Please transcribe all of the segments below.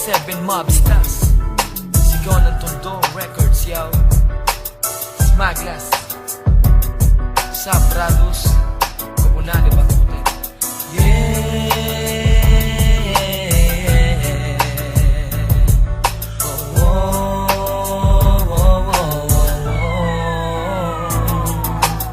7 Mobsters, sigaw ng Tondo Records, yo. Smaglas Sabrados Komunale Bakuten. Yeah. Oh, oh, oh, oh, oh.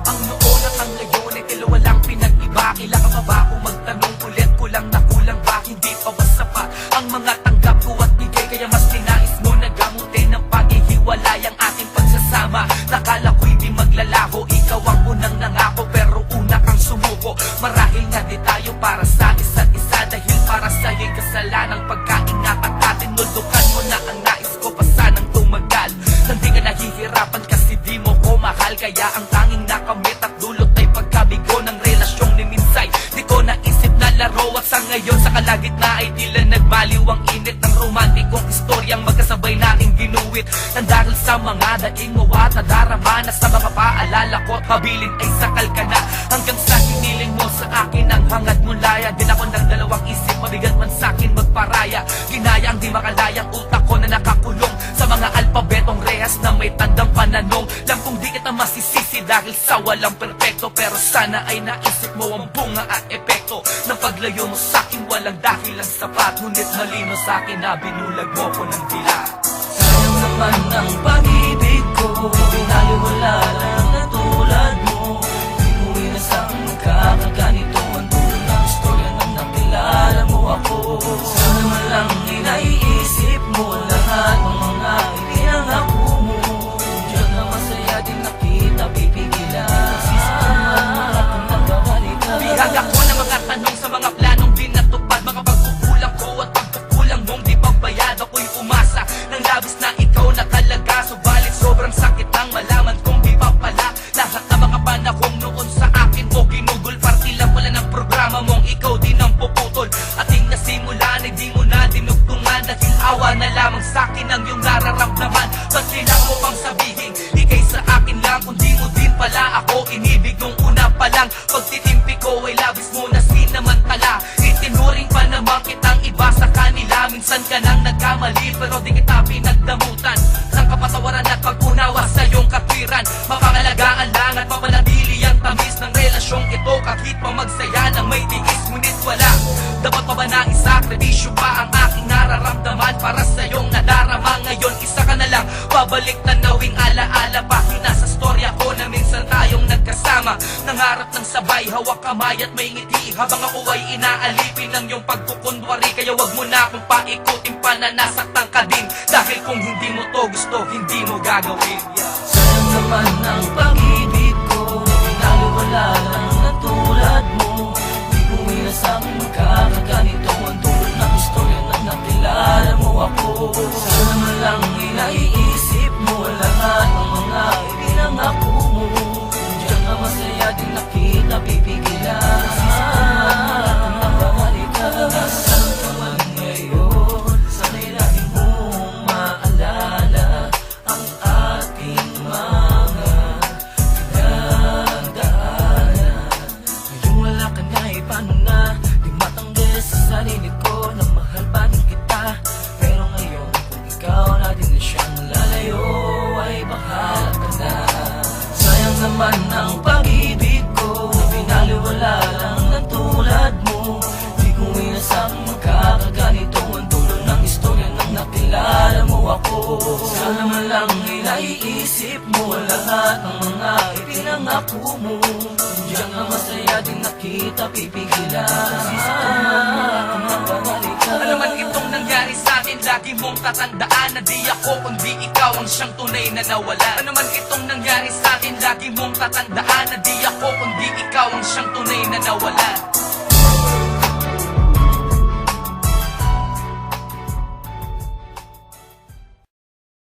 Ang noon at ang ngayon ay tila walang pinag-iba. Kailan ka pa ba kung magtanong ulit? Kulang na kulang ba? Hindi pa ba sapat ang mga tanggap ko at bigay? Kaya mas tinais mo na gamutin ng paghihiwalay ang ating pagsasama. Nakala ko hindi maglalaho, ikaw ang unang nangako, pero una kang sumuko. Marahil nga di tayo para sa isa't isa, dahil para sa'yo'y kasalanang pagkaingatan ka. Tinuldukan mo na ang nais ko pa sanang tumagal. Hindi ka nahihirapan kasi di mo ko mahal. Kaya ang tanging nakamit at dulot ay pagkabigo ng relasyong ni Minsay. Di ko naisip na laro at sa ngayon sa kalagitnaan ay tila nagbaliw ang init ng romantikong istoryang magkasabay nating ginuwit. Nang dahil sa mga daing mo at nadarama na sa mga paalala ko at habilin ay sakal ka na. Hanggang sa hiniling mo sa akin ang hangad mo laya. Din ako ng dalawang isip, mabigat man sa'kin magparaya. Ginaya ang di makalayang utak ko na nakakulong sa mga alpabetong rehas na may tandang pananong. Lam kung di kita masisisi dahil sa walang perfecto, pero sana ay naisip mo ang bunga at epekto ng paglayo mo sa'kin. Walang dahilang sapat, ngunit malino sa'kin na binulag mo ko ng dila. Sayang naman ang pag-ibig ko, binaliwala lang na tulad mo. Di mo inasang magkakaganito ang dulo ng istorya nang nakilala mo ako. Sana man lang inaiisip mo lahat ng mga ipinangako mo. Diyan na masaya din nakita pipigilan. Sisikaman mga kung nagkabalikan. Bihag ako ng mga tanong sa mga planong di natupad. Mga pagkukulang ko at pagkukulang mong di pagbayad. Ako'y umasa ng labis na ikaw na talaga. Subalit sobrang sakit ang malaman kong di pa pala. Lahat na mga panahong noon sa akin mo ginugol. Party lang pala ng programa mong ikaw din ang puputol. Ating nasimulan ay di mo na dinugtungan. Dahil awa na lamang sa'kin ang iyong nararamdaman. Ba't kailangan mo pang sabihin ikay sa akin lang, kung di mo din pala ako inibig nung una pa lang. Pagtitimpi ko ay labis mo na sinamantala. Itinuring pa naman kitang iba sa kanila. Minsan ka nang nagkamali pero di kita pinagdamutan. Nang kapatawaran at pag-unawa sa iyong katwiran. Mapangalagaan lang at mapanatili ang tamis ng relasyong ito. Kahit pa magsaya ng may tiis, ngunit wala. Dapat pa ba na isakripisyo pa ang aking nararamdaman para sa iyong nadarama? Ngayon isa ka na lang, babalik tanawing alaala pa. Nasa storya ko na minsan tayong nagkasama. Nangarap ng sabay, hawak kamay at may ngiti. Habang ako ay inaalipin ng iyong pagkukunwari. Kaya wag mo na akong paikutin pa na nasaktan ka din. Dahil kung hindi mo to gusto, hindi mo gagawin. Sayang naman ang pag-ibig ko, pinaliwala lang na tulad mo. Di ko inasang magkakaganito ang dulo ng istorya nang nakilala mo ako. Sana man lang inaiisip mo lahat ng mga ipinangako mo. Diyan nga masaya din nakita pipigilan. Sisikaman at nakabalikan. Nasaan ka man ngayon, sana'y lagi mong maalala ang ating mga pinagdaanan. Ngayong wala ka na, paano na? Di matanggal sa sarili ko na mahal pa din kita. Pero ngayon, kung ikaw na din na siyang malalayo, ay bahala ka na. Sayang naman ang pag-ibig ko, binaliwala lang na tulad mo. Di ko inasang magkakaganito ang dulo ng istorya nang nakilala mo ako. Sana man lang inaiisip mo lahat ng mga ipinangako mo. Diyan nga masaya din nakita pipigilan. Sisikaman kung nababalikan. Ano man itong nangyari sa akin, lagi mong tatandaan na di ako kundi ikaw ang siyang tunay na nawala. Ano man itong nangyari sa akin, lagi mong tatandaan na di ako kundi ikaw ang siyang tunay na nawala.